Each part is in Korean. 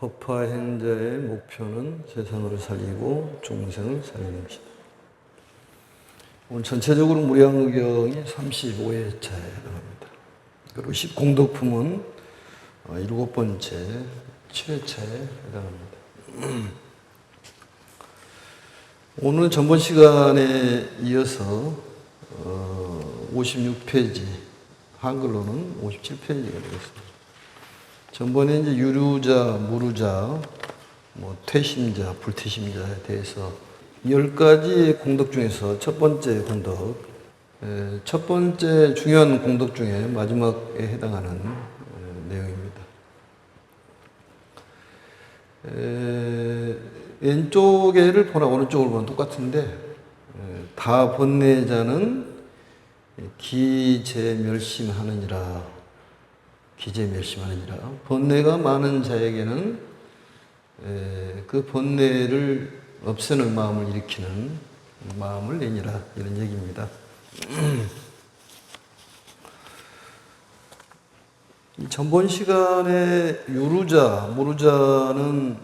법화행자의 목표는 세상을 살리고众生을 살리는 것이다. 오늘 전체적으로 무량의경이 35회차에 해당합니다. 그리고 10공덕품은 7번째 7회차에 해당합니다. 오늘 전번 시간에 이어서 56페이지, 한글로는 57페이지가 되겠습니다. 전번에 이제 유루자, 무루자, 퇴심자, 불퇴심자에 대해서 10가지 공덕 중에서 첫 번째 공덕, 첫 번째 중요한 공덕 중에 마지막에 해당하는 내용입니다. 왼쪽에를 보나 오른쪽을 보나 똑같은데, 다 번뇌자는 기재멸심하느니라. 기재멸심하느니라. 번뇌가 많은 자에게는 그 번뇌를 없애는 마음을 일으키는 마음을 내니라, 이런 얘기입니다. 전번 시간에 유루자, 무루자는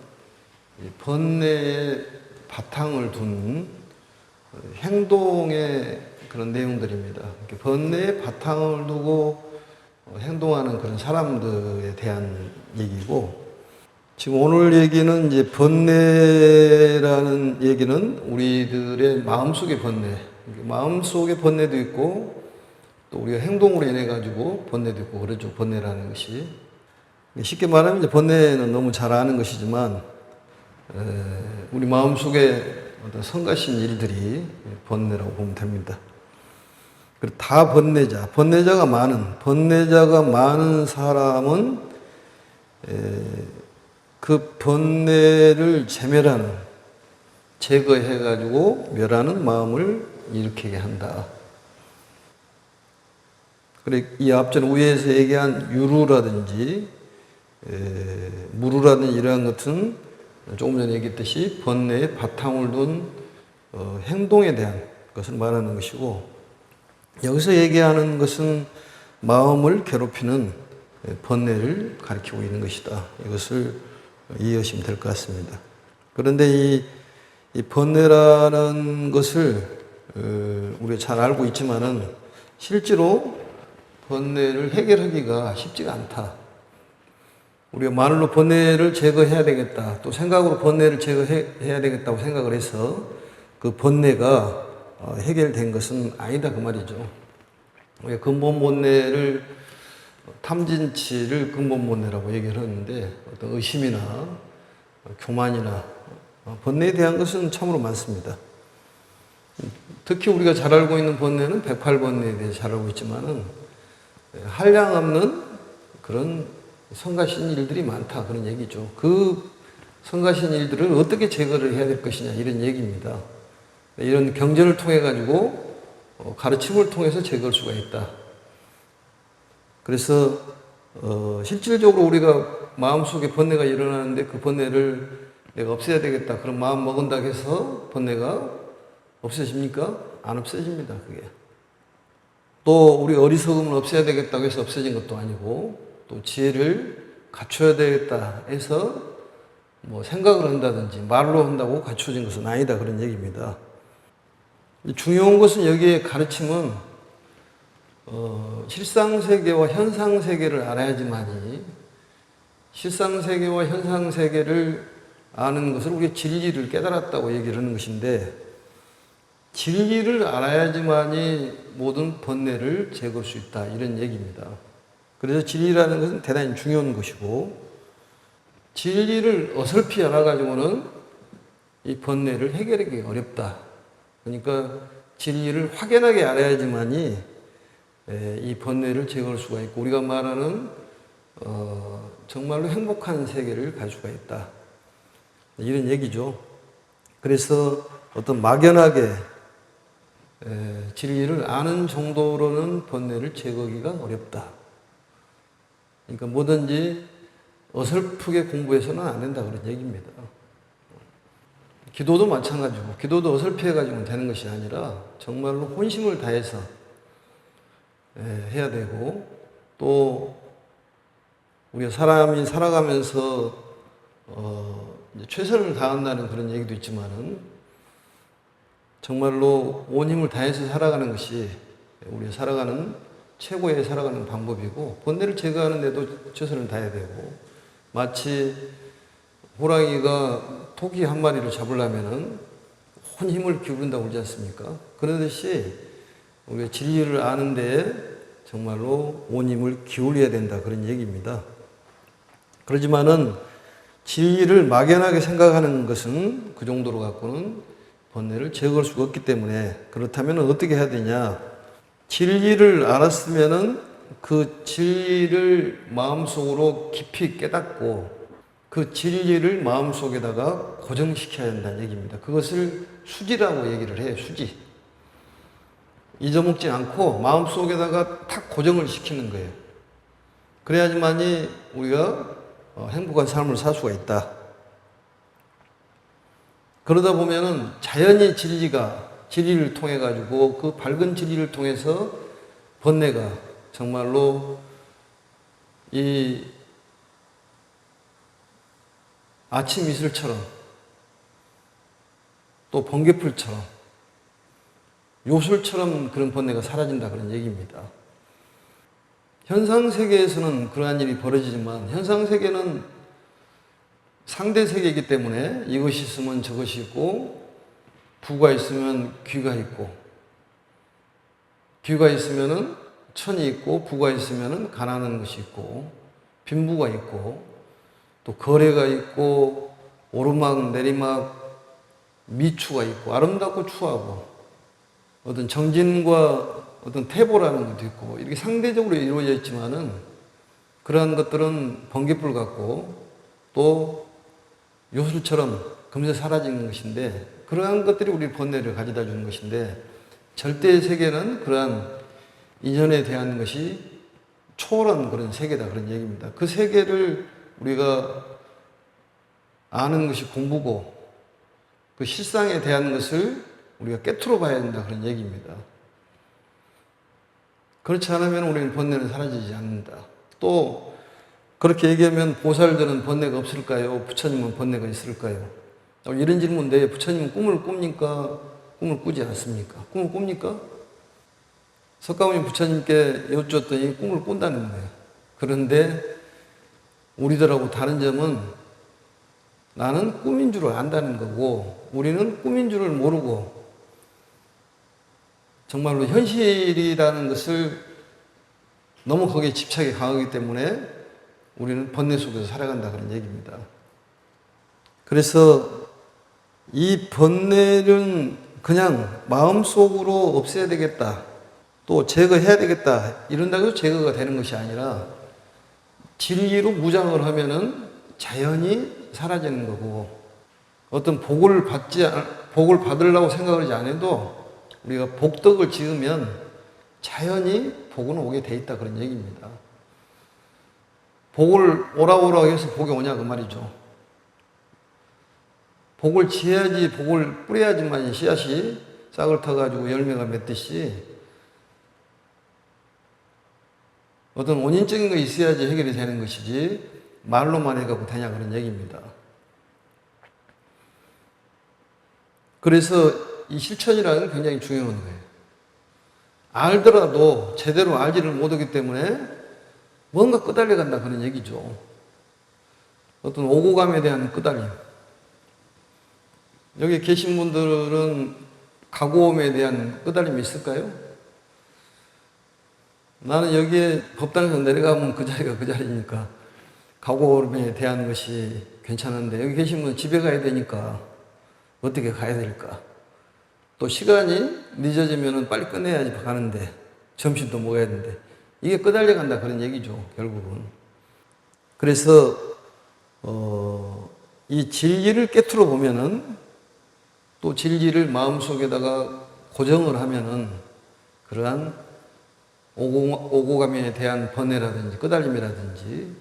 번뇌의 바탕을 둔 행동의 그런 내용들입니다. 번뇌의 바탕을 두고 행동하는 그런 사람들에 대한 얘기고, 지금 오늘 얘기는 이제 번뇌라는 얘기는 우리들의 마음속의 번뇌, 마음속의 번뇌도 있고 또 우리가 행동으로 인해 가지고 번뇌도 있고 그러죠. 번뇌라는 것이 쉽게 말하면 이제 번뇌는 너무 잘 아는 것이지만 우리 마음속에 어떤 성가신 일들이 번뇌라고 보면 됩니다. 그리고 다 번뇌자, 번뇌자가 많은 사람은 그 번뇌를 제거해가지고 멸하는 마음을 일으키게 한다. 그래, 이 앞전 위에서 얘기한 유루라든지 무루라든지 이러한 것은 조금 전에 얘기했듯이 번뇌의 바탕을 둔 행동에 대한 것을 말하는 것이고, 여기서 얘기하는 것은 마음을 괴롭히는 번뇌를 가리키고 있는 것이다. 이것을 이해하시면 될 것 같습니다. 그런데 이 번뇌라는 것을 우리가 잘 알고 있지만은 실제로 번뇌를 해결하기가 쉽지가 않다. 우리가 말로 번뇌를 제거해야 되겠다, 또 생각으로 번뇌를 제거해야 되겠다고 생각을 해서 그 번뇌가 해결된 것은 아니다, 그 말이죠. 근본 번뇌를, 탐진치를 근본 번뇌라고 얘기를 하는데, 어떤 의심이나 교만이나 번뇌에 대한 것은 참으로 많습니다. 특히 우리가 잘 알고 있는 번뇌는 108번뇌에 대해서 잘 알고 있지만은 한량없는 그런 성가신 일들이 많다, 그런 얘기죠. 그 성가신 일들을 어떻게 제거를 해야 될 것이냐, 이런 얘기입니다. 이런 경전을 통해 가지고 가르침을 통해서 제거할 수가 있다. 그래서 실질적으로 우리가 마음속에 번뇌가 일어나는데 그 번뇌를 내가 없애야 되겠다, 그런 마음 먹은다고 해서 번뇌가 없어집니까? 안 없어집니다, 그게. 또 우리 어리석음을 없애야 되겠다고 해서 없어진 것도 아니고, 또 지혜를 갖춰야 되겠다 해서 생각을 한다든지 말로 한다고 갖춰진 것은 아니다, 그런 얘기입니다. 중요한 것은 여기에 가르침은 실상세계와 현상세계를 알아야지만이, 실상세계와 현상세계를 아는 것을 우리가 진리를 깨달았다고 얘기를 하는 것인데, 진리를 알아야지만이 모든 번뇌를 제거할 수 있다, 이런 얘기입니다. 그래서 진리라는 것은 대단히 중요한 것이고, 진리를 어설피 알아가지고는 이 번뇌를 해결하기 어렵다. 그러니까 진리를 확연하게 알아야지만이 이 번뇌를 제거할 수가 있고, 우리가 말하는 정말로 행복한 세계를 갈 수가 있다, 이런 얘기죠. 그래서 어떤 막연하게 진리를 아는 정도로는 번뇌를 제거하기가 어렵다. 그러니까 뭐든지 어설프게 공부해서는 안 된다, 그런 얘기입니다. 기도도 마찬가지고, 기도도 어설피 해가지고 되는 것이 아니라 정말로 혼심을 다해서 해야 되고, 또 우리가 사람이 살아가면서 이제 최선을 다한다는 그런 얘기도 있지만은 정말로 온 힘을 다해서 살아가는 것이 우리가 살아가는 최고의 살아가는 방법이고, 번뇌를 제거하는 데도 최선을 다해야 되고, 마치 호랑이가 토끼 한 마리를 잡으려면은 온 힘을 기울인다고 그러지 않습니까? 그러듯이 우리가 진리를 아는 데에 정말로 온 힘을 기울여야 된다, 그런 얘기입니다. 그렇지만은 진리를 막연하게 생각하는 것은 그 정도로 갖고는 번뇌를 제거할 수가 없기 때문에, 그렇다면 어떻게 해야 되냐? 진리를 알았으면은 그 진리를 마음속으로 깊이 깨닫고 그 진리를 마음속에다가 고정시켜야 한다는 얘기입니다. 그것을 수지라고 얘기를 해요. 수지. 잊어먹지 않고 마음속에다가 탁 고정을 시키는 거예요. 그래야지만이 우리가 행복한 삶을 살 수가 있다. 그러다 보면은 자연히 진리를 통해 가지고 그 밝은 진리를 통해서 번뇌가 정말로 이 아침 이슬처럼 또 번개풀처럼 요술처럼 그런 번뇌가 사라진다, 그런 얘기입니다. 현상 세계에서는 그러한 일이 벌어지지만 현상 세계는 상대 세계이기 때문에 이것이 있으면 저것이 있고, 부가 있으면 귀가 있고, 귀가 있으면은 천이 있고, 부가 있으면은 가난한 것이 있고, 빈부가 있고, 또 거래가 있고, 오르막 내리막 미추가 있고, 아름답고 추하고, 어떤 정진과 어떤 태보라는 것도 있고, 이렇게 상대적으로 이루어져 있지만은 그러한 것들은 번개불 같고 또 요술처럼 금세 사라지는 것인데, 그러한 것들이 우리 번뇌를 가져다 주는 것인데, 절대의 세계는 그러한 인연에 대한 것이 초월한 그런 세계다, 그런 얘기입니다. 그 세계를 우리가 아는 것이 공부고, 그 실상에 대한 것을 우리가 깨트려 봐야 된다, 그런 얘기입니다. 그렇지 않으면 우리는 번뇌는 사라지지 않는다. 또 그렇게 얘기하면 보살들은 번뇌가 없을까요? 부처님은 번뇌가 있을까요? 이런 질문인데, 부처님은 꿈을 꿉니까? 꿈을 꾸지 않습니까? 꿈을 꿉니까? 석가모니 부처님께 여쭈었더니 꿈을 꾼다는 거예요. 그런데 우리들하고 다른 점은 나는 꿈인 줄 안다는 거고, 우리는 꿈인 줄을 모르고 정말로 현실이라는 것을 너무 거기에 집착이 강하기 때문에 우리는 번뇌 속에서 살아간다, 그런 얘기입니다. 그래서 이 번뇌는 그냥 마음속으로 없애야 되겠다, 또 제거해야 되겠다 이런다고 해서 제거가 되는 것이 아니라 진리로 무장을 하면은 자연히 사라지는 거고, 어떤 복을 받으려고 생각하지 않아도 우리가 복덕을 지으면 자연히 복은 오게 돼 있다, 그런 얘기입니다. 복을 오라고 해서 복이 오냐, 그 말이죠. 복을 지어야지, 복을 뿌려야지만 씨앗이 싹을 터가지고 열매가 맺듯이 어떤 원인적인 거 있어야지 해결이 되는 것이지 말로만 해갖고 되냐, 그런 얘기입니다. 그래서 이 실천이라는 게 굉장히 중요한 거예요. 알더라도 제대로 알지를 못하기 때문에 뭔가 끄달려 간다, 그런 얘기죠. 어떤 오고감에 대한 끄달림. 여기 계신 분들은 가고음에 대한 끄달림이 있을까요? 나는 여기에 법당에서 내려가면 그 자리가 그 자리니까 가고음에 대한 것이 괜찮은데, 여기 계신 분은 집에 가야 되니까 어떻게 가야 될까? 또 시간이 늦어지면 빨리 끝내야지 가는데, 점심도 먹어야 되는데, 이게 끄달려 간다, 그런 얘기죠, 결국은. 그래서 이 진리를 깨트려 보면은, 또 진리를 마음속에다가 고정을 하면은 그러한 오고감에 대한 번뇌라든지 끄달림이라든지,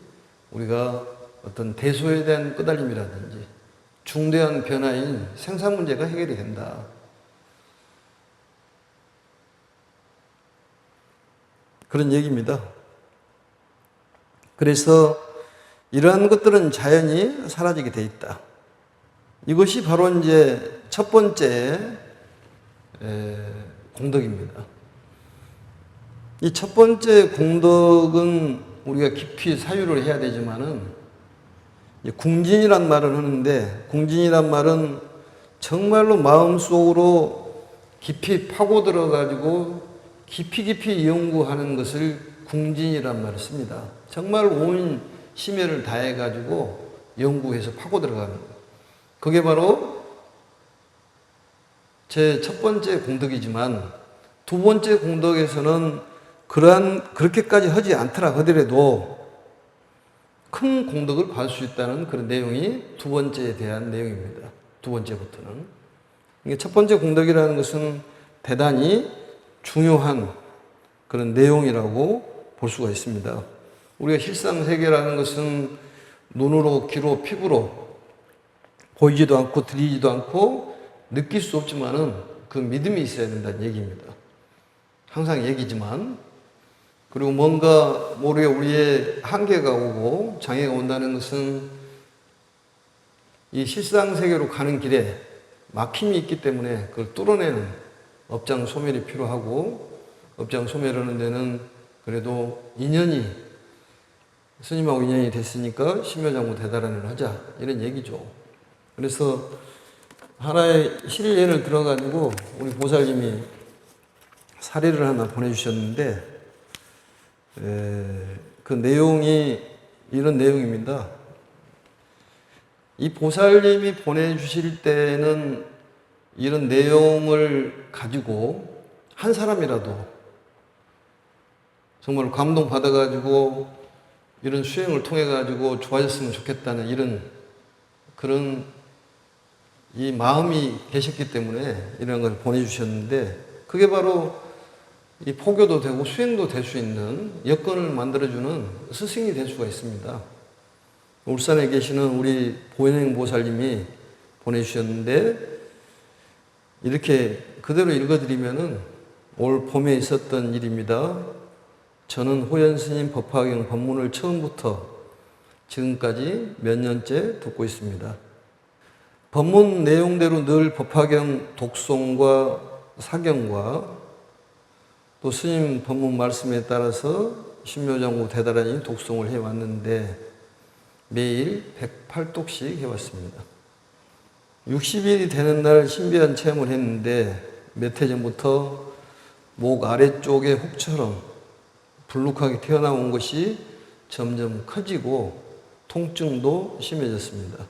우리가 어떤 대소에 대한 끄달림이라든지 중대한 변화인 생산 문제가 해결이 된다. 그런 얘기입니다. 그래서 이러한 것들은 자연히 사라지게 돼 있다. 이것이 바로 이제 첫 번째 공덕입니다. 이 첫 번째 공덕은 우리가 깊이 사유를 해야 되지만은 궁진이란 말을 하는데, 궁진이란 말은 정말로 마음속으로 깊이 파고 들어가지고 깊이 연구하는 것을 궁진이란 말을 씁니다. 정말 온 심혈을 다해가지고 연구해서 파고 들어가는 거예요. 그게 바로 제 첫 번째 공덕이지만, 두 번째 공덕에서는 그렇게까지 하지 않더라 하더라도 큰 공덕을 받을 수 있다는 그런 내용이 두 번째에 대한 내용입니다. 두 번째부터는. 첫 번째 공덕이라는 것은 대단히 중요한 그런 내용이라고 볼 수가 있습니다. 우리가 실상세계라는 것은 눈으로, 귀로, 피부로 보이지도 않고 들리지도 않고 느낄 수 없지만은 그 믿음이 있어야 된다는 얘기입니다. 항상 얘기지만, 그리고 뭔가 모르게 우리의 한계가 오고 장애가 온다는 것은 이 실상세계로 가는 길에 막힘이 있기 때문에 그걸 뚫어내는 업장소멸이 필요하고, 업장소멸하는 데는 그래도 스님하고 인연이 됐으니까 심묘장구 대다란을 하자, 이런 얘기죠. 그래서 하나의 실례를 들어가지고 우리 보살님이 사례를 하나 보내주셨는데, 그 내용이 이런 내용입니다. 이 보살님이 보내주실 때는 이런 내용을 가지고 한 사람이라도 정말 감동받아가지고 이런 수행을 통해가지고 좋아졌으면 좋겠다는 이런 그런 이 마음이 계셨기 때문에 이런 걸 보내주셨는데, 그게 바로 이 포교도 되고 수행도 될 수 있는 여건을 만들어주는 스승이 될 수가 있습니다. 울산에 계시는 우리 보현행 보살님이 보내주셨는데, 이렇게 그대로 읽어드리면은 올 봄에 있었던 일입니다. 저는 호연스님 법화경 법문을 처음부터 지금까지 몇 년째 듣고 있습니다. 법문 내용대로 늘 법화경 독송과 사경과 또 스님 법문 말씀에 따라서 신묘장구 대다란히 독송을 해왔는데 매일 108독씩 해왔습니다. 60일이 되는 날 신비한 체험을 했는데 몇 해 전부터 목 아래쪽에 혹처럼 불룩하게 튀어나온 것이 점점 커지고 통증도 심해졌습니다.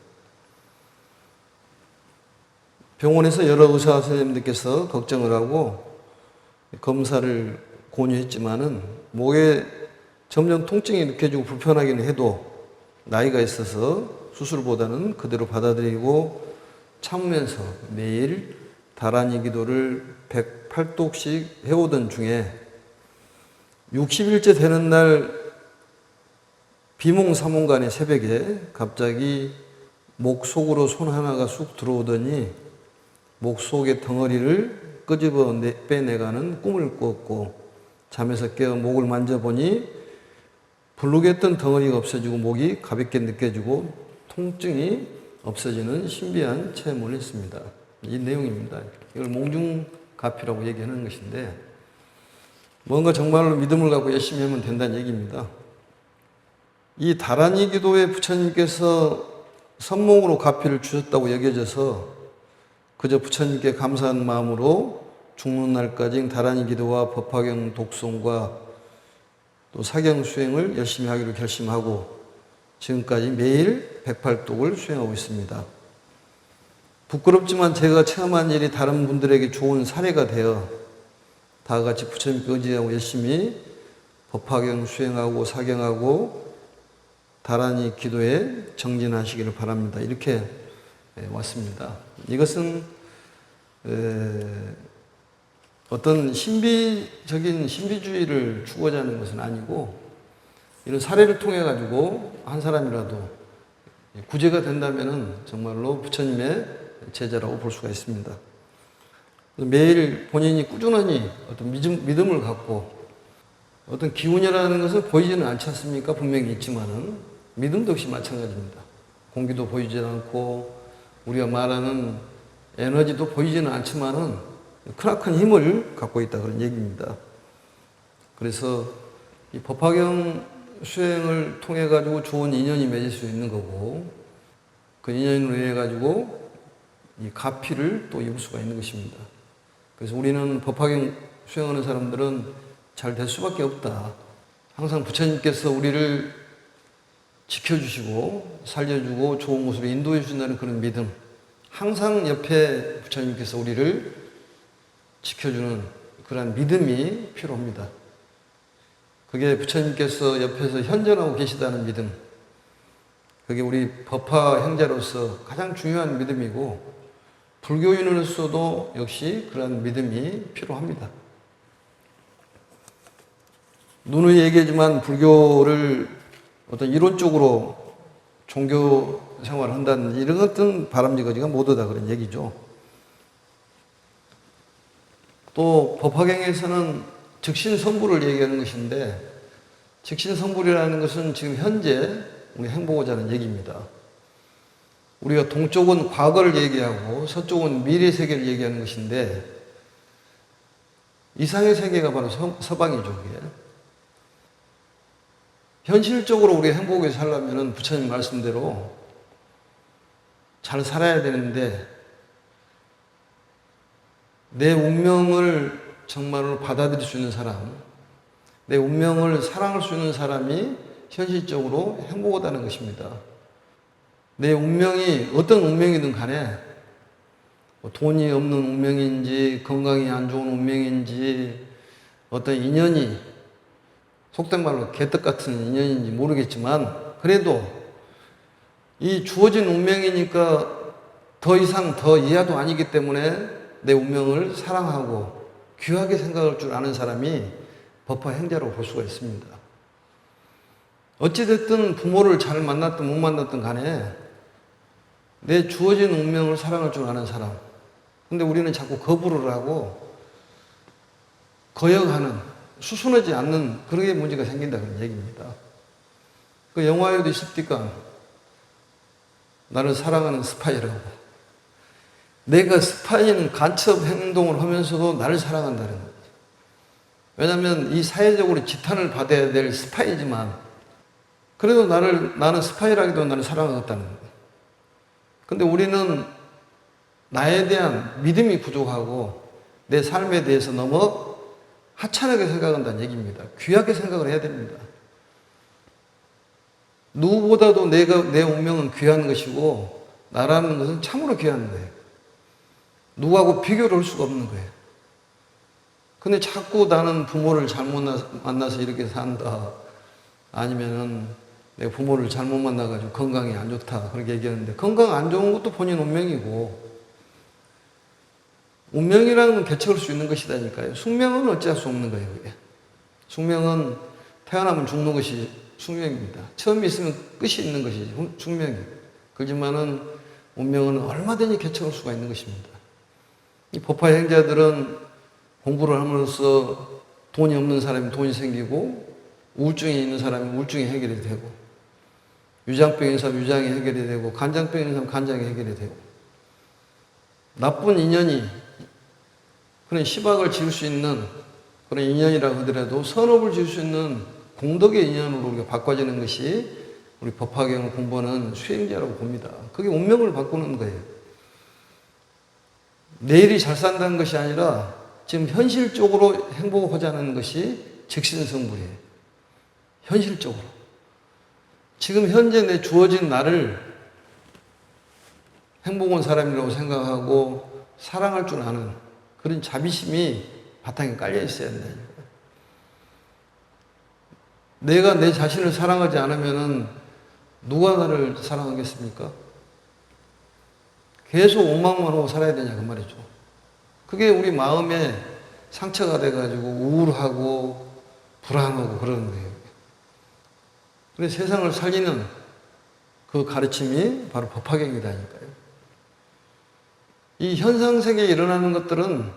병원에서 여러 의사 선생님들께서 걱정을 하고 검사를 권유했지만은 목에 점점 통증이 느껴지고 불편하기는 해도 나이가 있어서 수술보다는 그대로 받아들이고 참으면서 매일 다란이 기도를 108독씩 해오던 중에 60일째 되는 날 비몽사몽간의 새벽에 갑자기 목 속으로 손 하나가 쑥 들어오더니 목 속의 덩어리를 끄집어 빼내가는 꿈을 꾸었고, 잠에서 깨어 목을 만져보니 불룩했던 덩어리가 없어지고 목이 가볍게 느껴지고 통증이 없어지는 신비한 체험을 했습니다. 이 내용입니다. 이걸 몽중가피라고 얘기하는 것인데, 뭔가 정말로 믿음을 갖고 열심히 하면 된다는 얘기입니다. 이 다란이 기도에 부처님께서 선몽으로 가피를 주셨다고 여겨져서 그저 부처님께 감사한 마음으로 죽는 날까지 다란이 기도와 법화경 독송과 또 사경 수행을 열심히 하기로 결심하고 지금까지 매일 108독을 수행하고 있습니다. 부끄럽지만 제가 체험한 일이 다른 분들에게 좋은 사례가 되어 다 같이 부처님께 의지하고 열심히 법화경 수행하고 사경하고 다란이 기도에 정진하시기를 바랍니다. 이렇게 왔습니다. 이것은 어떤 신비주의를 추구하자는 것은 아니고, 이런 사례를 통해 가지고 한 사람이라도 구제가 된다면은 정말로 부처님의 제자라고 볼 수가 있습니다. 매일 본인이 꾸준히 어떤 믿음을 갖고, 어떤 기운이라는 것은 보이지는 않지 않습니까? 분명히 있지만은 믿음도 역시 마찬가지입니다. 공기도 보이지 않고 우리가 말하는 에너지도 보이지는 않지만은 크나큰 힘을 갖고 있다 그런 얘기입니다. 그래서 이 법화경 수행을 통해 가지고 좋은 인연이 맺을 수 있는 거고 그 인연으로 인해 가지고 이 가피를 또 입을 수가 있는 것입니다. 그래서 우리는 법화경 수행하는 사람들은 잘 될 수밖에 없다. 항상 부처님께서 우리를 지켜주시고 살려주고 좋은 곳으로 인도해 주신다는 그런 믿음, 항상 옆에 부처님께서 우리를 지켜주는 그러한 믿음이 필요합니다. 그게 부처님께서 옆에서 현존하고 계시다는 믿음, 그게 우리 법화 행자로서 가장 중요한 믿음이고 불교인으로서도 역시 그러한 믿음이 필요합니다. 누누이 얘기하지만 불교를 어떤 이론적으로 종교 생활을 한다는 이런 어떤 바람직하지가 못하다 그런 얘기죠. 또 법화경에서는 즉신성불을 얘기하는 것인데 즉신성불이라는 것은 지금 현재 우리 행보고자 하는 얘기입니다. 우리가 동쪽은 과거를 얘기하고 서쪽은 미래 세계를 얘기하는 것인데 이상의 세계가 바로 서방이죠. 그게. 현실적으로 우리 행복하게 살려면 부처님 말씀대로 잘 살아야 되는데 내 운명을 정말로 받아들일 수 있는 사람, 내 운명을 사랑할 수 있는 사람이 현실적으로 행복하다는 것입니다. 내 운명이 어떤 운명이든 간에 돈이 없는 운명인지 건강이 안 좋은 운명인지 어떤 인연이 속된 말로 개떡 같은 인연인지 모르겠지만 그래도 이 주어진 운명이니까 더 이상 더 이하도 아니기 때문에 내 운명을 사랑하고 귀하게 생각할 줄 아는 사람이 법화 행자라고 볼 수가 있습니다. 어찌됐든 부모를 잘 만났든 못 만났든 간에 내 주어진 운명을 사랑할 줄 아는 사람. 근데 우리는 자꾸 거부를 하고 거역하는, 수순하지 않는 그런 게 문제가 생긴다 그런 얘기입니다. 그 영화에도 있습니까? 나를 사랑하는 스파이라고. 내가 스파이는 간첩 행동을 하면서도 나를 사랑한다는 거지. 왜냐하면 이 사회적으로 지탄을 받아야 될 스파이지만 그래도 나는 스파이라기도 나를 사랑하겠다는 거예요. 근데 우리는 나에 대한 믿음이 부족하고 내 삶에 대해서 너무 하찮게 생각한다는 얘기입니다. 귀하게 생각을 해야 됩니다. 누구보다도 내 운명은 귀한 것이고 나라는 것은 참으로 귀한 거예요. 누구하고 비교를 할 수가 없는 거예요. 근데 자꾸 나는 부모를 잘못 만나서 이렇게 산다. 아니면은 내가 부모를 잘못 만나가지고 건강이 안 좋다. 그렇게 얘기하는데 건강 안 좋은 것도 본인 운명이고 운명이라는 건 개척할 수 있는 것이다니까요. 숙명은 어찌할 수 없는 거예요. 그게. 숙명은 태어나면 죽는 것이 숙명입니다. 처음이 있으면 끝이 있는 것이 숙명이에요. 그렇지만은 운명은 얼마든지 개척할 수가 있는 것입니다. 이 법화 행자들은 공부를 함으로써 돈이 없는 사람이 돈이 생기고 우울증이 있는 사람이 우울증이 해결이 되고 유장병인 사람 유장이 해결이 되고 간장병인 사람 간장이 해결이 되고 나쁜 인연이 그런 시박을 지을 수 있는 그런 인연이라고 하더라도 선업을 지을 수 있는 공덕의 인연으로 우리가 바꿔지는 것이 우리 법화경을 공부하는 수행자라고 봅니다. 그게 운명을 바꾸는 거예요. 내일이 잘 산다는 것이 아니라 지금 현실적으로 행복하자는 것이 즉신성불이에요. 현실적으로. 지금 현재 내 주어진 나를 행복한 사람이라고 생각하고 사랑할 줄 아는 그런 자비심이 바탕에 깔려 있어야 된다니까요. 내가 내 자신을 사랑하지 않으면은 누가 나를 사랑하겠습니까? 계속 원망만 하고 살아야 되냐 그 말이죠. 그게 우리 마음에 상처가 돼가지고 우울하고 불안하고 그러는 거예요. 그래서 세상을 살리는 그 가르침이 바로 법화경이다니까요. 이 현상세계에 일어나는 것들은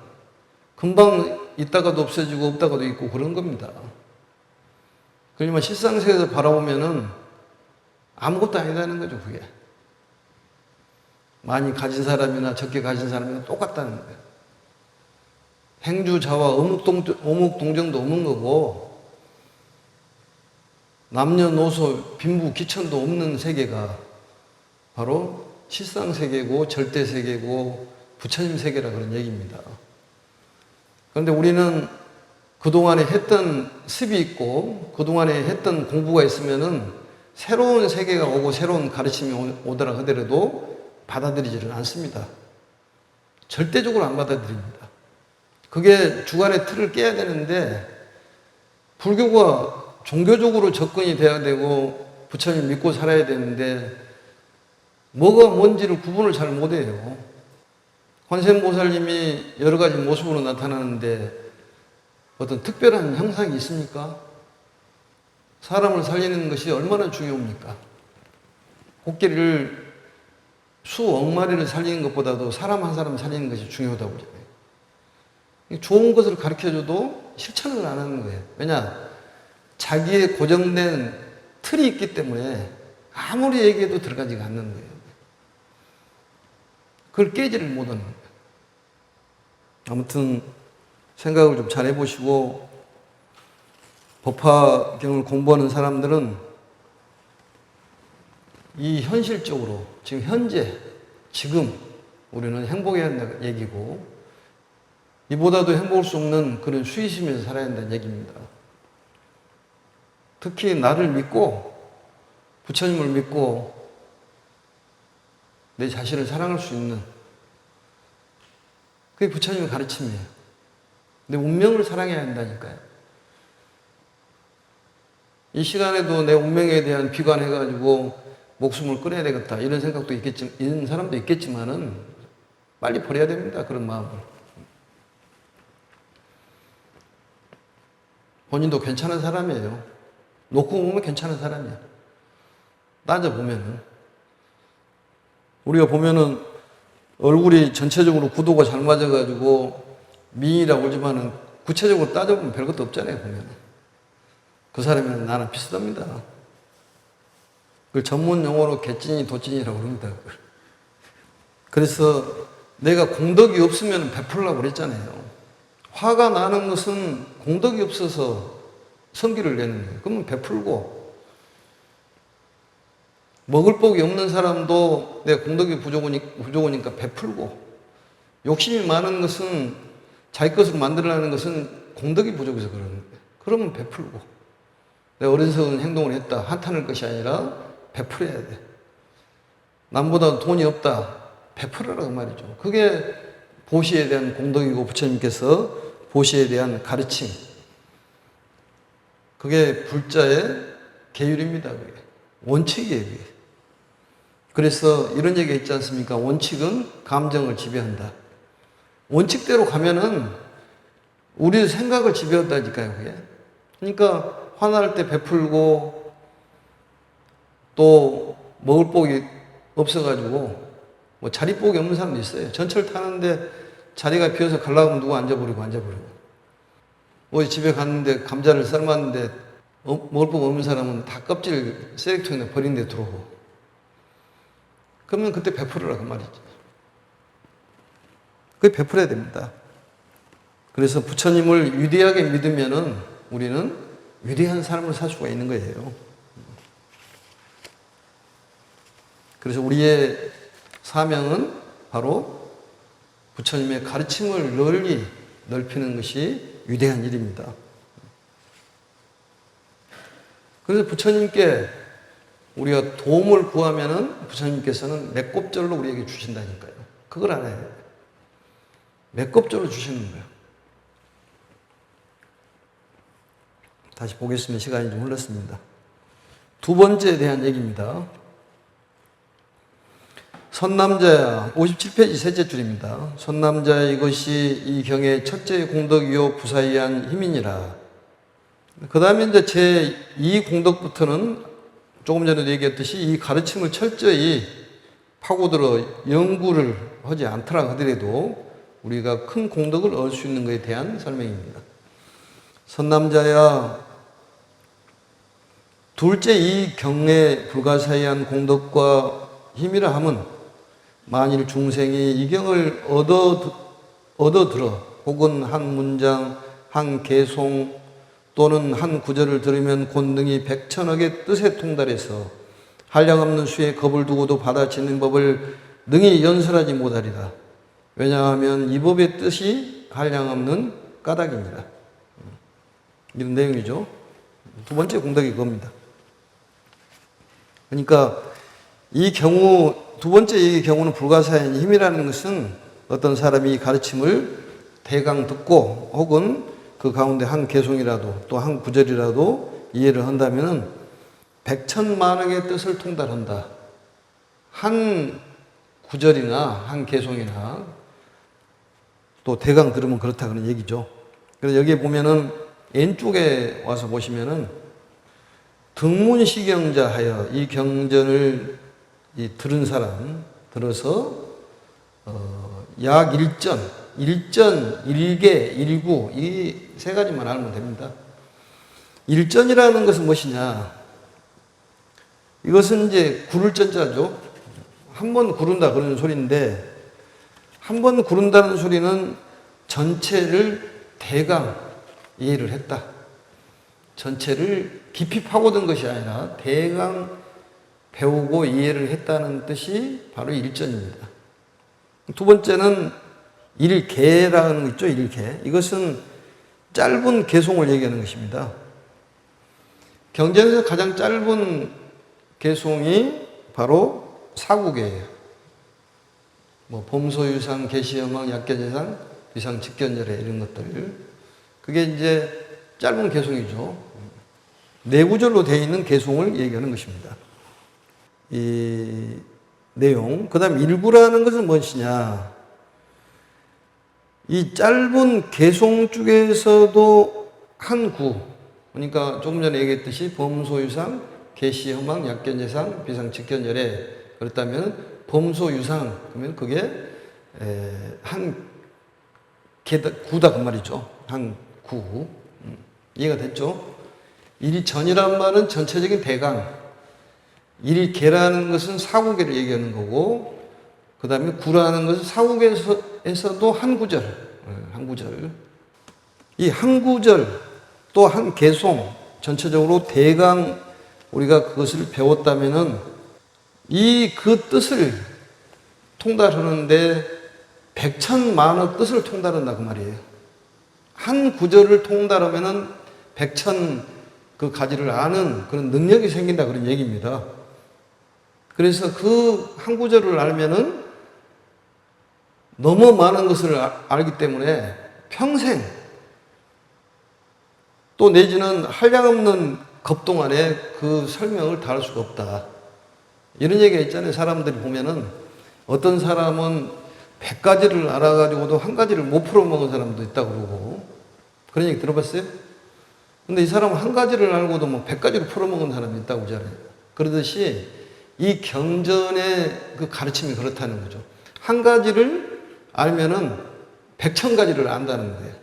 금방 있다가도 없어지고 없다가도 있고 그런 겁니다. 그렇지만 실상세계에서 바라보면은 아무것도 아니다는 거죠, 그게. 많이 가진 사람이나 적게 가진 사람이나 똑같다는 거예요. 행주자와 어묵동정도 없는 거고, 남녀노소, 빈부, 귀천도 없는 세계가 바로 실상세계고, 절대세계고, 부처님 세계라 그런 얘기입니다. 그런데 우리는 그동안에 했던 습이 있고, 그동안에 했던 공부가 있으면은 새로운 세계가 오고, 새로운 가르침이 오더라 하더라도 받아들이지는 않습니다. 절대적으로 안 받아들입니다. 그게 주관의 틀을 깨야 되는데, 불교가 종교적으로 접근이 돼야 되고 부처님 믿고 살아야 되는데 뭐가 뭔지를 구분을 잘 못해요. 관세음보살님이 여러 가지 모습으로 나타나는데 어떤 특별한 형상이 있습니까? 사람을 살리는 것이 얼마나 중요합니까? 코끼리를 수억 마리를 살리는 것보다도 사람 한 사람 살리는 것이 중요하다고 그러잖아요. 좋은 것을 가르쳐줘도 실천을 안 하는 거예요. 왜냐? 자기의 고정된 틀이 있기 때문에 아무리 얘기해도 들어가지가 않는 거예요. 그걸 깨지를 못하는 거예요. 아무튼 생각을 좀 잘 해보시고, 법화경을 공부하는 사람들은 이 현실적으로 지금 현재 지금 우리는 행복해야 한다는 얘기고, 이보다도 행복할 수 없는 그런 수위심에서 살아야 한다는 얘기입니다. 특히 나를 믿고 부처님을 믿고 내 자신을 사랑할 수 있는, 그게 부처님의 가르침이에요. 내 운명을 사랑해야 한다니까요. 이 시간에도 내 운명에 대한 비관해가지고 목숨을 끊어야 되겠다 이런 생각도 있겠지만, 이런 사람도 있겠지만은 빨리 버려야 됩니다. 그런 마음을. 본인도 괜찮은 사람이에요. 놓고 보면 괜찮은 사람이야. 따져보면은. 우리가 보면은 얼굴이 전체적으로 구도가 잘 맞아가지고 미인이라고 그러지만은 구체적으로 따져보면 별것도 없잖아요, 보면은. 그 사람이랑 나랑 비슷합니다. 그걸 전문 용어로 개찐이, 도찐이라고 그럽니다. 그래서 내가 공덕이 없으면 베풀려고 그랬잖아요. 화가 나는 것은 공덕이 없어서 성기를 내는 거예요. 그러면 베풀고, 먹을 복이 없는 사람도 내 공덕이 부족하니까 베풀고, 욕심이 많은 것은 자기 것으로 만들어내는 것은 공덕이 부족해서 그러는 거예요. 그러면 베풀고, 내가 어리석은 행동을 했다 한탄할 것이 아니라 베풀어야 돼. 남보다 돈이 없다 베풀어라 그 말이죠. 그게 보시에 대한 공덕이고 부처님께서 보시에 대한 가르침, 그게 불자의 계율입니다. 그게 원칙이에요. 그게. 그래서 이런 얘기가 있지 않습니까? 원칙은 감정을 지배한다. 원칙대로 가면은 우리 생각을 지배한다니까요. 그게. 그러니까 화날 때 베풀고, 또 먹을 복이 없어가지고 뭐 자리복이 없는 사람도 있어요. 전철 타는데 자리가 비어서 가려고 하면 누구 앉아버리고. 뭐 집에 갔는데 감자를 삶았는데 먹을 복 없는 사람은 다 껍질 쓰레기통에 버린 데 들어오고. 그러면 그때 베풀어라 그 말이지. 그게 베풀어야 됩니다. 그래서 부처님을 위대하게 믿으면은 우리는 위대한 삶을 살 수가 있는 거예요. 그래서 우리의 사명은 바로 부처님의 가르침을 널리 넓히는 것이 위대한 일입니다. 그래서 부처님께 우리가 도움을 구하면은 부처님께서는 매곱절로 우리에게 주신다니까요. 그걸 알아야 돼요. 매곱절로 주시는 거예요. 다시 보겠습니다. 시간이 좀 흘렀습니다. 두 번째에 대한 얘기입니다. 선남자야, 57페이지 셋째 줄입니다. 선남자야, 이것이 이 경의 첫째 공덕이요 부사이한 힘이니라. 그 다음에 이제 제 2 공덕부터는 조금 전에도 얘기했듯이 이 가르침을 철저히 파고들어 연구를 하지 않더라 하더라도 우리가 큰 공덕을 얻을 수 있는 것에 대한 설명입니다. 선남자야, 둘째, 이 경에 불가사의한 공덕과 힘이라 함은 만일 중생이 이 경을 얻어들어 혹은 한 문장, 한 개송 또는 한 구절을 들으면 곤등이 백천억의 뜻에 통달해서 한량없는 수에 겁을 두고도 받아치는 법을 능히 연설하지 못하리라. 왜냐하면 이 법의 뜻이 한량없는 까닭입니다. 이런 내용이죠. 두 번째 공덕이 그겁니다. 그러니까 이 경우, 두 번째 이 경우는 불가사의한 힘이라는 것은 어떤 사람이 가르침을 대강 듣고 혹은 그 가운데 한 개송이라도 또 한 구절이라도 이해를 한다면은 백천만억의 뜻을 통달한다. 한 구절이나 한 개송이나 또 대강 들으면 그렇다 그런 얘기죠. 그래서 여기에 보면은 왼쪽에 와서 보시면은 등문시경자 하여 이 경전을 들은 사람, 들어서 약 일전, 일계, 일구 이 세 가지만 알면 됩니다. 일전이라는 것은 무엇이냐? 이것은 이제 구를 전자죠. 한 번 구른다 그러는 소리인데 한 번 구른다는 소리는 전체를 대강 이해를 했다. 전체를 깊이 파고든 것이 아니라 대강 배우고 이해를 했다는 뜻이 바로 일전입니다. 두 번째는 일개라는 거 있죠, 일개. 이것은 짧은 개송을 얘기하는 것입니다. 경전에서 가장 짧은 개송이 바로 사국이에요. 뭐 범소유상, 계시여망, 약견예상, 비상직견절에 이런 것들. 그게 이제 짧은 개송이죠. 네 구절로 되어 있는 개송을 얘기하는 것입니다. 이 내용. 그 다음 일구라는 것은 무엇이냐. 이 짧은 개송 중에서도 한 구. 그러니까 조금 전에 얘기했듯이 범소유상, 계시허망, 약견예상, 비상직견절에 그렇다면 범소유상 그러면 그게 한 구다 그 말이죠. 한 구. 이해가 됐죠? 일전이란 말은 전체적인 대강. 일개라는 것은 사구계를 얘기하는 거고, 그 다음에 구라는 것은 사구계에서도 한 구절, 한 구절. 이 한 구절 또 한 개송, 전체적으로 대강 우리가 그것을 배웠다면은 그 뜻을 통달하는데 백천만억 뜻을 통달한다 그 말이에요. 한 구절을 통달하면은 백천 그 가지를 아는 그런 능력이 생긴다 그런 얘기입니다. 그래서 그 한 구절을 알면은 너무 많은 것을 알기 때문에 평생 또 내지는 한량없는 겁 동안에 그 설명을 다 할 수가 없다. 이런 얘기가 있잖아요. 사람들이 보면은 어떤 사람은 100가지를 알아가지고도 한 가지를 못 풀어먹은 사람도 있다고 그러고 그런 얘기 들어봤어요? 근데 이 사람은 한 가지를 알고도 뭐 100가지를 풀어먹은 사람이 있다고 그러잖아요. 그러듯이 이 경전의 그 가르침이 그렇다는 거죠. 한 가지를 알면은 100,000가지를 안다는 거예요.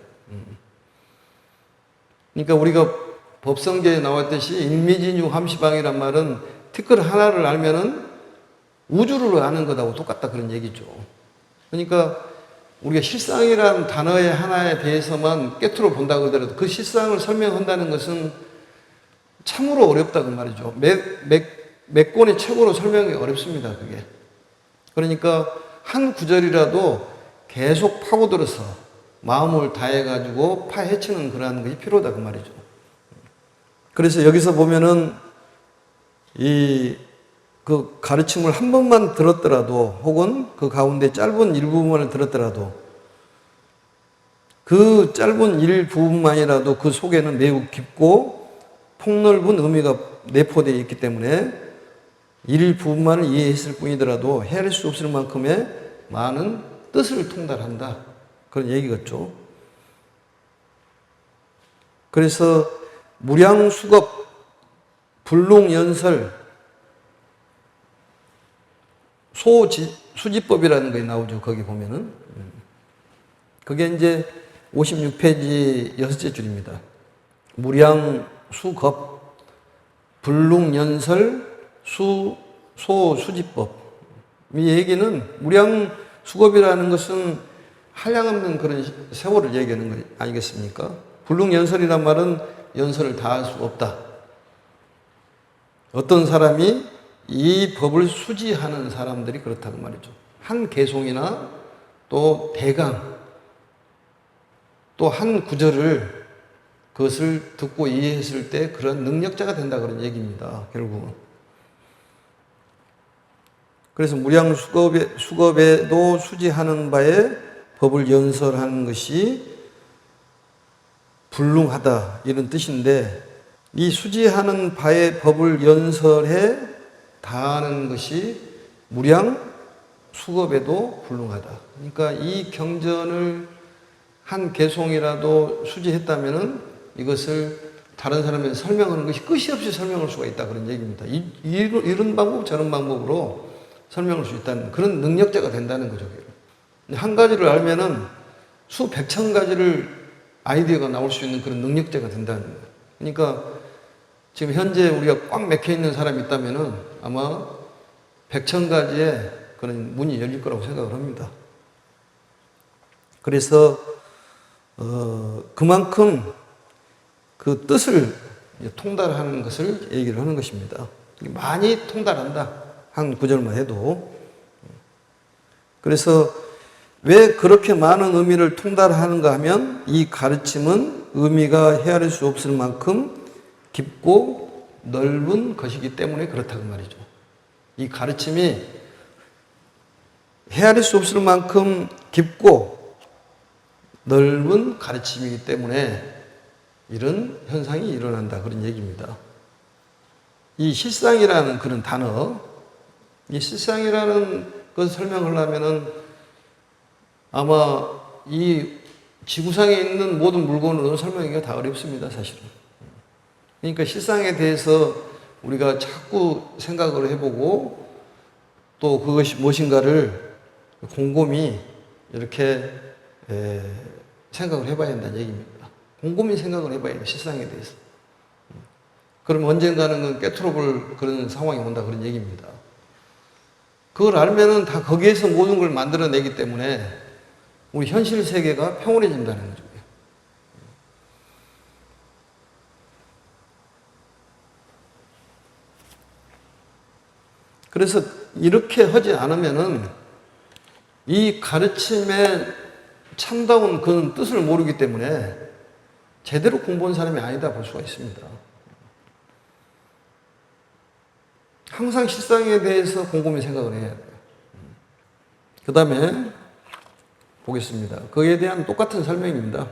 그러니까 우리가 법성계에 나왔듯이 일미진유 함시방이란 말은 티끌 하나를 알면은 우주를 아는 것하고 똑같다 그런 얘기죠. 그러니까 우리가 실상이라는 단어의 하나에 대해서만 꿰뚫어 본다고 하더라도 그 실상을 설명한다는 것은 참으로 어렵다 그 말이죠. 몇 권의 책으로 설명이 어렵습니다. 그게. 그러니까 한 구절이라도 계속 파고들어서 마음을 다해가지고 파헤치는 그러한 것이 필요하다 그 말이죠. 그래서 여기서 보면은 그 가르침을 한 번만 들었더라도 혹은 그 가운데 짧은 일부분을 들었더라도 그 짧은 일부분만이라도 그 속에는 매우 깊고 폭넓은 의미가 내포되어 있기 때문에 일부분만을 이해했을 뿐이더라도 헤아릴 수 없을 만큼의 많은 뜻을 통달한다. 그런 얘기겠죠. 그래서 무량수겁, 불능연설, 수지법이라는 게 나오죠. 거기 보면은. 그게 이제 56페이지 6째 줄입니다. 무량수겁, 불능연설 소수지법. 이 얘기는 무량수겁이라는 것은 한량없는 그런 세월을 얘기하는 거 아니겠습니까? 불능연설이란 말은 연설을 다 할 수 없다. 어떤 사람이 이 법을 수지하는 사람들이 그렇다고 말이죠. 한 개송이나 또 대강 또 한 구절을 그것을 듣고 이해했을 때 그런 능력자가 된다 그런 얘기입니다. 결국은. 그래서 무량수겁에도 수지하는 바에 법을 연설하는 것이 불능하다 이런 뜻인데, 이 수지하는 바에 법을 연설해 다하는 것이 무량수겁에도 불능하다. 그러니까 이 경전을 한 개송이라도 수지했다면은 이것을 다른 사람에게 설명하는 것이 끝이 없이 설명할 수가 있다 그런 얘기입니다. 이런 방법 저런 방법으로 설명할 수 있다는 그런 능력자가 된다는 거죠. 한 가지를 알면은 수백천 가지를 아이디어가 나올 수 있는 그런 능력자가 된다는 거예요. 그러니까 지금 현재 우리가 꽉 막혀 있는 사람이 있다면은 아마 백천 가지의 그런 문이 열릴 거라고 생각을 합니다. 그래서 그만큼 그 뜻을 통달하는 것을 얘기를 하는 것입니다. 많이 통달한다. 한 구절만 해도. 그래서 왜 그렇게 많은 의미를 통달하는가 하면 이 가르침은 의미가 헤아릴 수 없을 만큼 깊고 넓은 것이기 때문에 그렇다고 말이죠. 이 가르침이 헤아릴 수 없을 만큼 깊고 넓은 가르침이기 때문에 이런 현상이 일어난다 그런 얘기입니다. 이 실상이라는 그런 단어, 이 실상이라는 것을 설명하려면은 아마 이 지구상에 있는 모든 물건으로 설명하기가 다 어렵습니다, 사실은. 그러니까 실상에 대해서 우리가 자꾸 생각을 해보고 또 그것이 무엇인가를 곰곰이 이렇게 생각을 해봐야 한다는 얘기입니다. 곰곰이 생각을 해봐야 돼요, 실상에 대해서. 그러면 언젠가는 그 깨트려볼 그런 상황이 온다 그런 얘기입니다. 그걸 알면은 다 거기에서 모든 걸 만들어내기 때문에 우리 현실 세계가 평온해진다는 거죠. 그래서 이렇게 하지 않으면은 이 가르침의 참다운 그런 뜻을 모르기 때문에 제대로 공부한 사람이 아니다 볼 수가 있습니다. 항상 실상에 대해서 곰곰이 생각을 해야 돼요. 그 다음에 보겠습니다. 그에 대한 똑같은 설명입니다.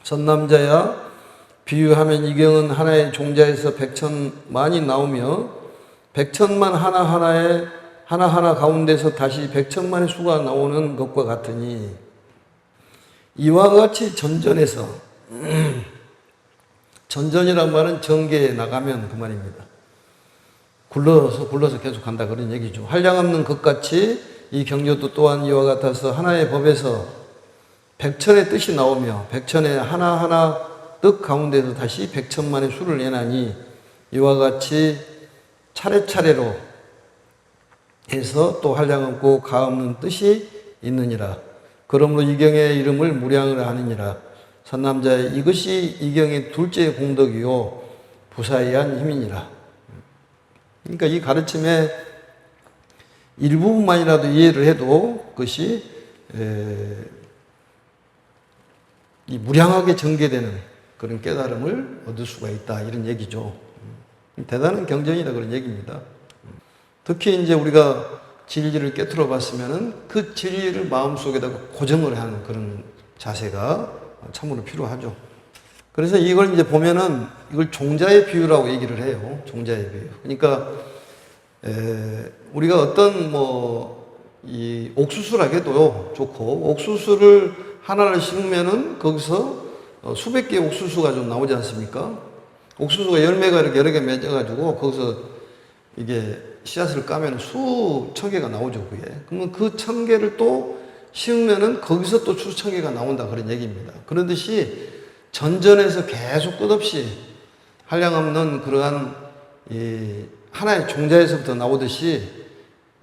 선남자야 비유하면 이경은 하나의 종자에서 백천만이 나오며 백천만 하나하나 가운데서 다시 백천만의 수가 나오는 것과 같으니 이와 같이 전전에서 전전이란 말은 전개에 나가면 그 말입니다. 굴러서 계속 간다 그런 얘기죠. 한량없는 것 같이 이 경조도 또한 이와 같아서 하나의 법에서 백천의 뜻이 나오며 백천의 하나하나 뜻 가운데서 다시 백천만의 수를 내나니 이와 같이 차례차례로 해서 또 한량없고 가없는 뜻이 있느니라. 그러므로 이경의 이름을 무량을 하느니라. 선남자의 이것이 이경의 둘째 공덕이요 부사의한 힘이니라. 그러니까 이 가르침의 일부분만이라도 이해를 해도 그것이 이 무량하게 전개되는 그런 깨달음을 얻을 수가 있다 이런 얘기죠. 대단한 경전이다 그런 얘기입니다. 특히 이제 우리가 진리를 깨트려 봤으면은 그 진리를 마음속에다가 고정을 하는 그런 자세가 참으로 필요하죠. 그래서 이걸 이제 보면은 이걸 종자의 비유라고 얘기를 해요. 종자의 비유. 그러니까 우리가 어떤 이 옥수수라 해도 좋고 옥수수를 하나를 심으면은 거기서 수백 개의 옥수수가 좀 나오지 않습니까? 옥수수가 열매가 이렇게 여러 개 맺어가지고 거기서 이게 씨앗을 까면 수천 개가 나오죠, 그게. 그러면 그 천 개를 또 심으면은 거기서 또 수천 개가 나온다 그런 얘기입니다. 그런 듯이 전전에서 계속 끝없이 한량없는 그러한 이 하나의 종자에서부터 나오듯이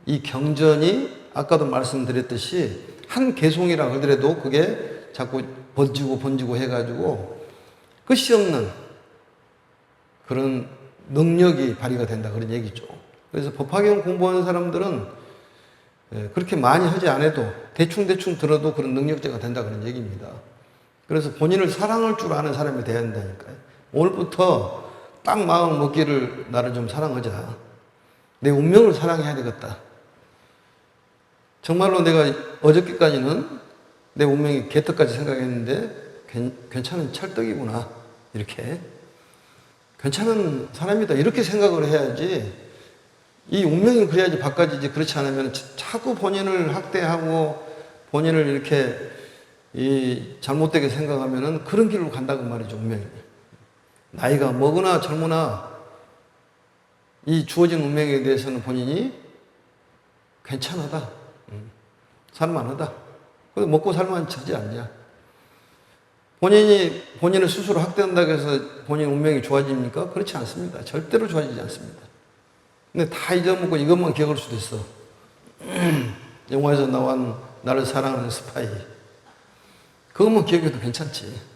이 경전이 아까도 말씀드렸듯이 한 개송이라 하더라도 그게 자꾸 번지고 해가지고 끝이 없는 그런 능력이 발휘가 된다 그런 얘기죠. 그래서 법화경 공부하는 사람들은 그렇게 많이 하지 않아도 대충 들어도 그런 능력자가 된다 그런 얘기입니다. 그래서 본인을 사랑할 줄 아는 사람이 돼야 한다니까요. 오늘부터 딱 마음 먹기를 나를 좀 사랑하자. 내 운명을 사랑해야 되겠다. 정말로 내가 어저께까지는 내 운명이 개떡까지 생각했는데 괜찮은 찰떡이구나. 이렇게. 괜찮은 사람이다. 이렇게 생각을 해야지 이 운명이 그래야지 바꿔지지. 그렇지 않으면 자꾸 본인을 학대하고 본인을 이렇게 이 잘못되게 생각하면은 그런 길로 간다고 말이죠. 운명이. 나이가 먹으나 젊으나 이 주어진 운명에 대해서는 본인이 괜찮하다. 살만하다. 먹고 살만 하지 않냐. 본인이 본인을 스스로 학대한다고 해서 본인 운명이 좋아집니까? 그렇지 않습니다. 절대로 좋아지지 않습니다. 근데 다 잊어먹고 이것만 기억할 수도 있어. 영화에서 나온 나를 사랑하는 스파이. 그것만 기억해도 괜찮지.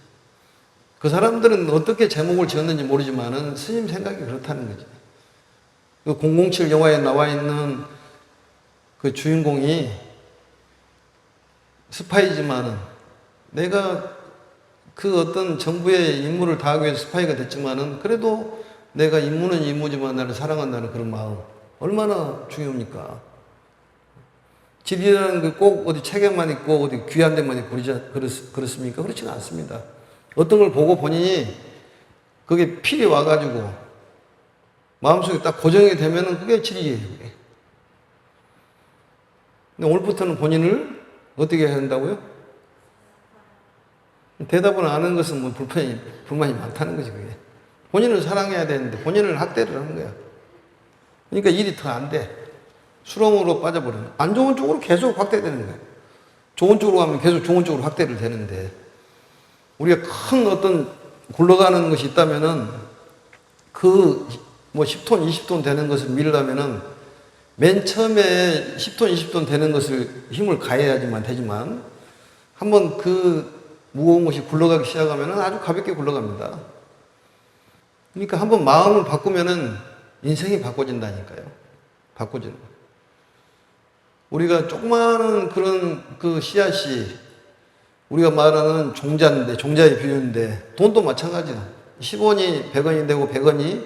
그 사람들은 어떻게 제목을 지었는지 모르지만은 스님 생각이 그렇다는 거지. 그 007 영화에 나와 있는 그 주인공이 스파이지만은 내가 그 어떤 정부의 임무를 다하기 위해서 스파이가 됐지만은 그래도 내가 임무는 임무지만 나를 사랑한다는 그런 마음 얼마나 중요합니까? 질이라는 게 꼭 어디 책에만 있고 어디 귀한 데만 있고 그렇습니까? 그렇지는 않습니다. 어떤 걸 보고 본인이 그게 필이 와가지고 마음속에 딱 고정이 되면은 그게 질이에요. 그게. 근데 오늘부터는 본인을 어떻게 해야 한다고요? 대답을 안 하는 것은 뭐 불만이 많다는 거지, 그게. 본인을 사랑해야 되는데 본인을 학대를 하는 거야. 그러니까 일이 더 안 돼. 수렁으로 빠져버리는. 안 좋은 쪽으로 계속 확대되는 거야. 좋은 쪽으로 가면 계속 좋은 쪽으로 확대를 되는데, 우리가 큰 어떤 굴러가는 것이 있다면은, 그, 뭐 10톤, 20톤 되는 것을 밀려면은, 맨 처음에 10톤, 20톤 되는 것을 힘을 가해야지만 되지만, 한번 그 무거운 것이 굴러가기 시작하면은 아주 가볍게 굴러갑니다. 그러니까 한번 마음을 바꾸면은 인생이 바꿔진다니까요. 바꿔지는 거. 우리가 조그마한 그런 그 씨앗이 우리가 말하는 종자인데, 종자의 비유인데, 돈도 마찬가지야. 10원이 100원이 되고 100원이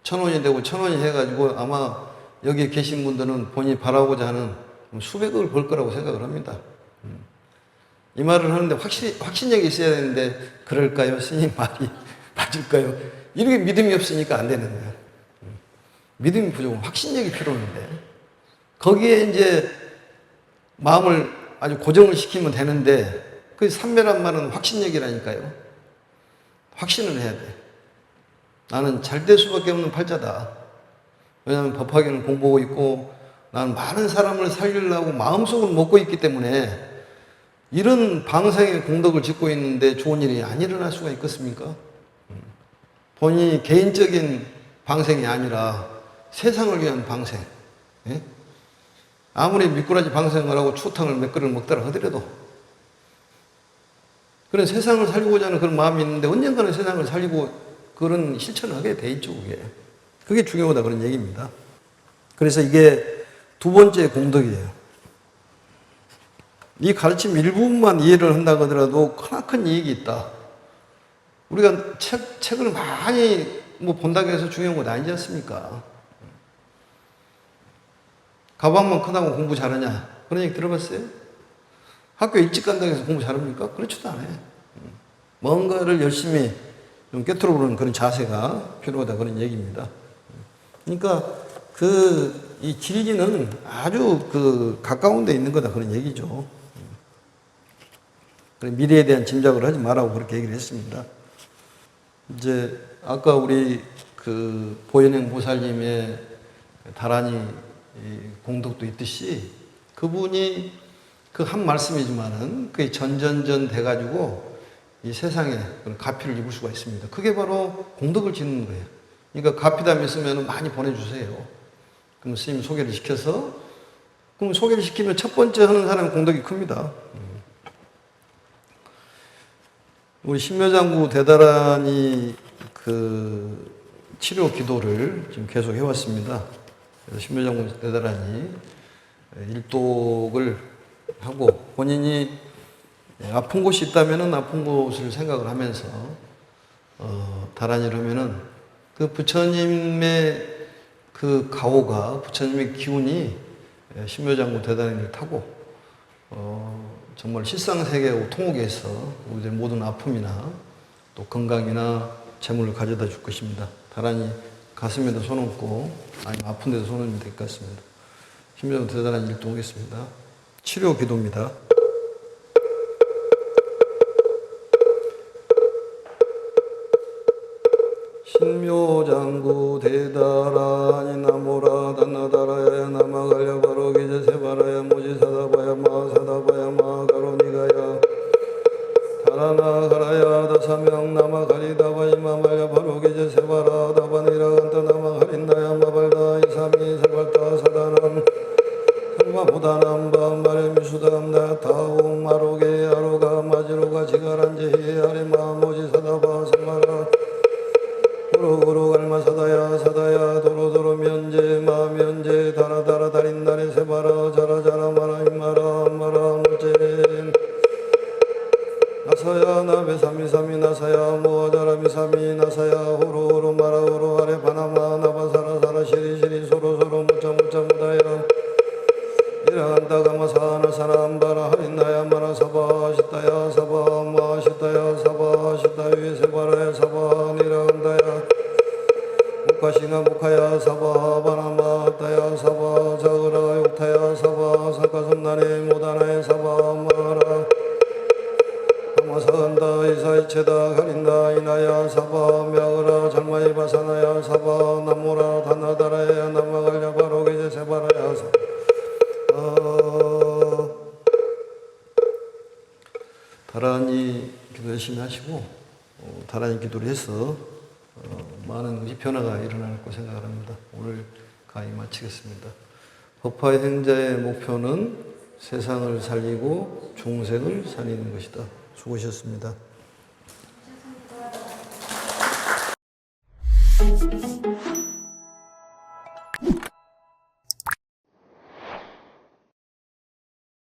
1000원이 되고 1000원이 해가지고 아마 여기 계신 분들은 본인이 바라고자 하는 수백억을 벌 거라고 생각을 합니다. 이 말을 하는데 확신력이 있어야 되는데, 그럴까요? 스님 말이 맞을까요? 이렇게 믿음이 없으니까 안 되는 거예요. 믿음이 부족한 확신력이 필요한데, 거기에 이제 마음을 아주 고정을 시키면 되는데, 그 삼매란 말은 확신력이라니까요. 확신을 해야 돼. 나는 잘 될 수밖에 없는 팔자다. 왜냐하면 법화경을 공부하고 있고, 나는 많은 사람을 살리려고 마음속으로 먹고 있기 때문에, 이런 방생의 공덕을 짓고 있는데 좋은 일이 안 일어날 수가 있겠습니까? 본인이 개인적인 방생이 아니라 세상을 위한 방생. 예? 아무리 미꾸라지 방생을 하고 추어탕을 몇 그릇 먹더라 하더라도 그런 세상을 살리고자 하는 그런 마음이 있는데 언젠가는 세상을 살리고 그런 실천을 하게 돼 있죠, 그게. 그게 중요하다 그런 얘기입니다. 그래서 이게 두 번째 공덕이에요. 이 가르침 일부분만 이해를 한다고 하더라도 크나큰 이익이 있다. 우리가 책을 많이 본다고 해서 중요한 건 아니지 않습니까? 가방만 크다고 공부 잘하냐? 그런 얘기 들어봤어요? 학교 일찍 간다고 해서 공부 잘합니까? 그렇지도 않아요. 뭔가를 열심히 좀 꿰뚫어 보는 그런 자세가 필요하다 그런 얘기입니다. 그러니까 이 진리는 아주 가까운 데 있는 거다 그런 얘기죠. 미래에 대한 짐작을 하지 말라고 그렇게 얘기를 했습니다. 이제 아까 우리 보현행 보살님의 다란이 공덕도 있듯이 그분이 한 말씀이지만은 그게 전전전 돼가지고 이 세상에 가피를 입을 수가 있습니다. 그게 바로 공덕을 짓는 거예요. 그러니까 가피담 있으면 많이 보내주세요. 그럼 스님 소개를 시켜서, 그럼 소개를 시키면 첫 번째 하는 사람이 공덕이 큽니다. 우리 신묘장구 대단히 그 치료 기도를 지금 계속 해왔습니다. 그래서 신묘장구 대단히 일독을 하고 본인이 아픈 곳이 있다면은 아픈 곳을 생각을 하면서 다란이를 하면은 그 부처님의 그 가호가 부처님의 기운이 신묘장구 대단히를 타고 정말 실상세계 통옥에서 우리들 모든 아픔이나 또 건강이나 재물을 가져다 줄 것입니다. 다란히 가슴에도 손 얹고 아니면 아픈 데도 손 얹으면 될 것 같습니다. 신묘장구 대단한 일동하겠습니다. 치료 기도입니다. 신묘장구 대다라니 나모라 단나다라야 나마갈려 바로기제 세바라야 모지사다바야 마사다바야 마가로니가야 다라나 가라야 다사명 나마가리다바 이마말야 바로기제 세바라 다바니라 간다 나마가린나야 마발다 이삼이 살발다 사다남 상마보다남 바말에 미수담 나타옹 마로게 아로가 마지로가 지가란제히 아리마 모지사다바 삼마라 고로고로 갈마사다야 사다야 도로도로 면제 마면제 다라다라 달인나리 세바라 자라자라 마라 임마라 암마라 무제 나사야 나베사미사미 나사야 모아자라미사미 나사야 호로호로 마라호로 아래 바나마 나바사라사라 시리시리 소로소로 무자무자 무다야 이라간다가마사나 사람바라 하린나야 마라사바 시타야 사바 마시타야 사바 시타위 세바라야 사바 니라간다야 무카싱아 무카야 사바 바나마타야 사바 자그라 욕타야 사바 사카섬나네 모다나에 사바 마라 마사간다 이사이체다 가린다 이나야 사바 мя그라 장마이 바사나야 사바 나모라 다나다라야 나마갈야 바로게제 세바라야 사바 다란히 기도 열심히 하시고 다란히 기도를 해서 많은 것이 변화가 일어날 거라고 생각을 합니다. 오늘 강의 마치겠습니다. 법화 행자의 목표는 세상을 살리고 중생을 살리는 것이다. 수고하셨습니다.